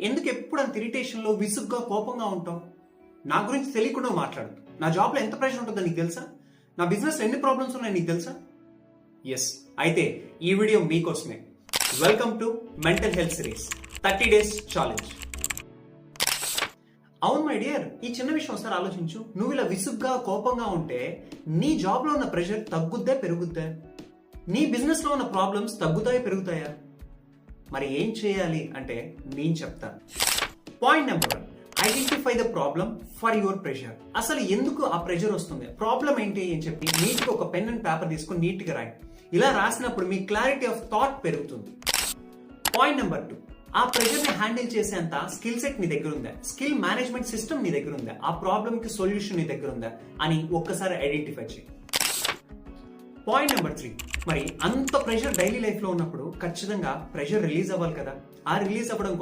ఎందుకు ఎప్పుడు అంత ఇరిటేషన్లో విసుగ్గా కోపంగా ఉంటావు? నా గురించి తెలియకుండా మాట్లాడు. నా జాబ్లో ఎంత ప్రెషర్ ఉంటుందో నీకు తెలుసా? నా బిజినెస్లో ఎన్ని ప్రాబ్లమ్స్ ఉన్నాయో నీకు తెలుసా? ఎస్, అయితే ఈ వీడియో మీకోసమే. Welcome to mental health series 30 days challenge. అవును మై డియర్, ఈ చిన్న విషయం ఒకసారి ఆలోచించు. నువ్వు ఇలా విసుగ్గా కోపంగా ఉంటే నీ జాబ్లో ఉన్న ప్రెషర్ తగ్గుద్దా పెరుగుద్దా? నీ బిజినెస్లో ఉన్న ప్రాబ్లమ్స్ తగ్గుతాయా పెరుగుతాయా? మరి ఏం చేయాలి అంటే నేను చెప్తాను. Point number 1, identify the problem for your pressure. అసలు ఎందుకు ఆ ప్రెషర్ వస్తుంది, ప్రాబ్లం ఏంటి అని చెప్పి నీట్గా ఒక పెన్ అండ్ పేపర్ తీసుకొని నీట్గా రాయి. ఇలా రాసినప్పుడు మీ క్లారిటీ ఆఫ్ థాట్ పెరుగుతుంది. పాయింట్ నెంబర్ 2, ఆ ప్రెషర్ ని హ్యాండిల్ చేసేంత స్కిల్ సెట్ నీ దగ్గర ఉందా, స్కిల్ మేనేజ్మెంట్ సిస్టమ్ నీ దగ్గర ఉందా, ఆ ప్రాబ్లమ్ కి సొల్యూషన్ నీ దగ్గర ఉందా అని ఒక్కసారి ఐడెంటిఫై చేయి. పాయింట్ నెంబర్ 3, మరి అంత ప్రెషర్ డైలీ లైఫ్ లో ఉన్నప్పుడు ఖచ్చితంగా ప్రెషర్ రిలీజ్ అవ్వాలి కదా. ఆ రిలీజ్ అవ్వడం కోసం